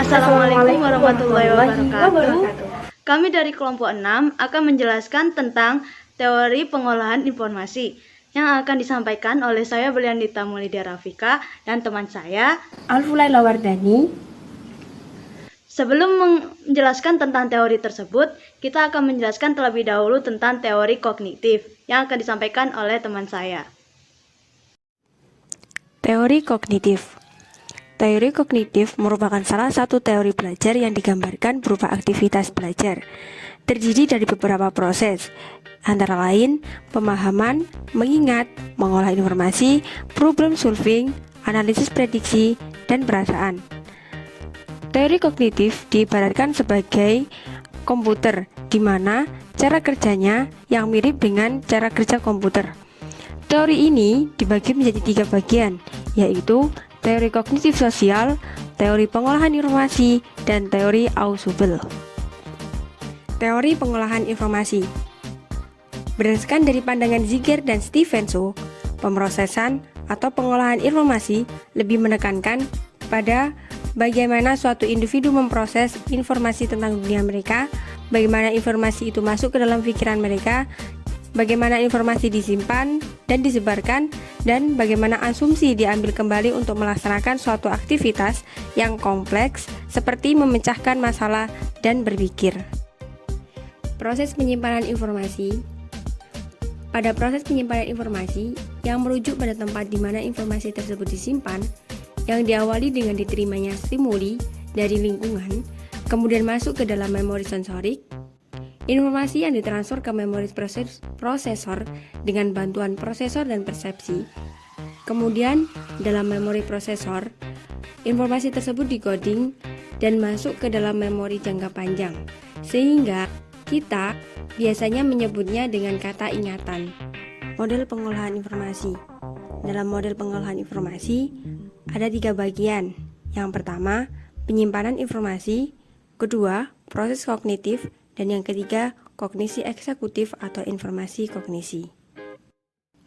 Assalamualaikum warahmatullahi wabarakatuh. Kami dari kelompok 6 akan menjelaskan tentang teori pengolahan informasi yang akan disampaikan oleh saya Beliandita Mulidia Rafika dan teman saya Alfulaila Wardani. Sebelum menjelaskan tentang teori tersebut, kita akan menjelaskan terlebih dahulu tentang teori kognitif yang akan disampaikan oleh teman saya. Teori kognitif. Teori kognitif merupakan salah satu teori belajar yang digambarkan berupa aktivitas belajar. Terdiri dari beberapa proses, antara lain pemahaman, mengingat, mengolah informasi, problem solving, analisis prediksi, dan perasaan. Teori kognitif diibaratkan sebagai komputer, di mana cara kerjanya yang mirip dengan cara kerja komputer. Teori ini dibagi menjadi 3 bagian, yaitu teori kognitif sosial, teori pengolahan informasi, dan teori Ausubel. Teori pengolahan informasi berdasarkan dari pandangan Ziegler dan Stevenson, pemrosesan atau pengolahan informasi lebih menekankan pada bagaimana suatu individu memproses informasi tentang dunia mereka, bagaimana informasi itu masuk ke dalam pikiran mereka, bagaimana informasi disimpan dan disebarkan, dan bagaimana asumsi diambil kembali untuk melaksanakan suatu aktivitas yang kompleks seperti memecahkan masalah dan berpikir. Proses penyimpanan informasi. Pada proses penyimpanan informasi yang merujuk pada tempat di mana informasi tersebut disimpan, yang diawali dengan diterimanya stimuli dari lingkungan, kemudian masuk ke dalam memori sensorik. Informasi yang ditransfer ke memori prosesor dengan bantuan prosesor dan persepsi. Kemudian, dalam memori prosesor, informasi tersebut dikoding dan masuk ke dalam memori jangka panjang, sehingga kita biasanya menyebutnya dengan kata ingatan. Model pengolahan informasi. Dalam model pengolahan informasi, ada 3 bagian. Yang pertama, penyimpanan informasi. Kedua, proses kognitif. Dan yang ketiga, kognisi eksekutif atau informasi kognisi.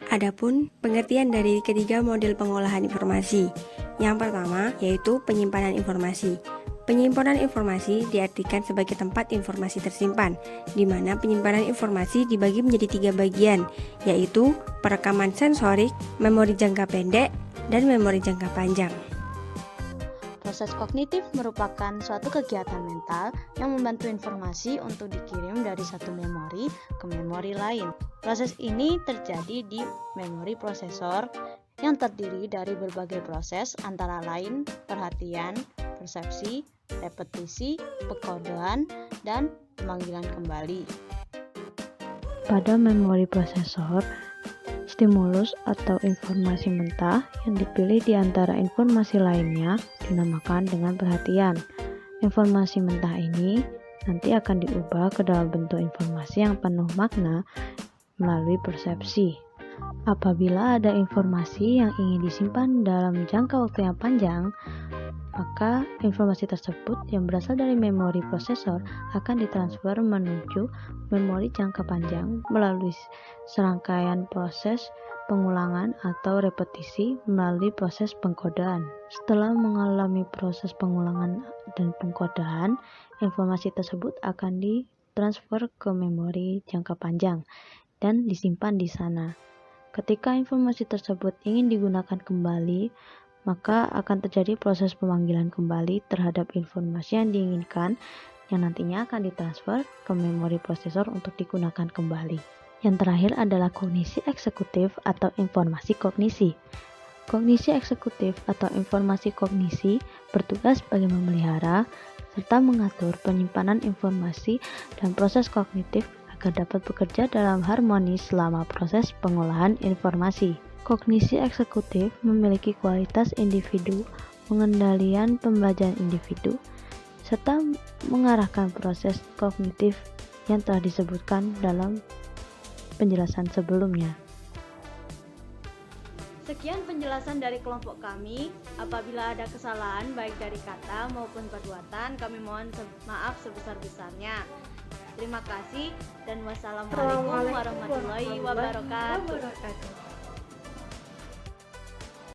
Adapun pengertian dari ketiga model pengolahan informasi. Yang pertama yaitu penyimpanan informasi. Penyimpanan informasi diartikan sebagai tempat informasi tersimpan, di mana penyimpanan informasi dibagi menjadi 3 bagian, yaitu perekaman sensorik, memori jangka pendek, dan memori jangka panjang. Proses kognitif merupakan suatu kegiatan mental yang membantu informasi untuk dikirim dari satu memori ke memori lain. Proses ini terjadi di memori prosesor yang terdiri dari berbagai proses antara lain perhatian, persepsi, repetisi, pekodean, dan pemanggilan kembali. Pada memori prosesor, stimulus atau informasi mentah yang dipilih di antara informasi lainnya dinamakan dengan perhatian. Informasi mentah ini nanti akan diubah ke dalam bentuk informasi yang penuh makna melalui persepsi. Apabila ada informasi yang ingin disimpan dalam jangka waktu yang panjang, maka informasi tersebut yang berasal dari memori prosesor akan ditransfer menuju memori jangka panjang melalui serangkaian proses pengulangan atau repetisi melalui proses pengkodean. Setelah mengalami proses pengulangan dan pengkodean, informasi tersebut akan ditransfer ke memori jangka panjang dan disimpan di sana. Ketika informasi tersebut ingin digunakan kembali, maka akan terjadi proses pemanggilan kembali terhadap informasi yang diinginkan yang nantinya akan ditransfer ke memori prosesor untuk digunakan kembali. Yang terakhir adalah kognisi eksekutif atau informasi kognisi. Kognisi eksekutif atau informasi kognisi bertugas sebagai memelihara serta mengatur penyimpanan informasi dan proses kognitif agar dapat bekerja dalam harmoni selama proses pengolahan informasi. Kognisi eksekutif memiliki kualitas individu, pengendalian pembelajaran individu, serta mengarahkan proses kognitif yang telah disebutkan dalam penjelasan sebelumnya. Sekian penjelasan dari kelompok kami. Apabila ada kesalahan baik dari kata maupun perbuatan, kami mohon maaf sebesar-besarnya. Terima kasih dan wassalamualaikum warahmatullahi wabarakatuh.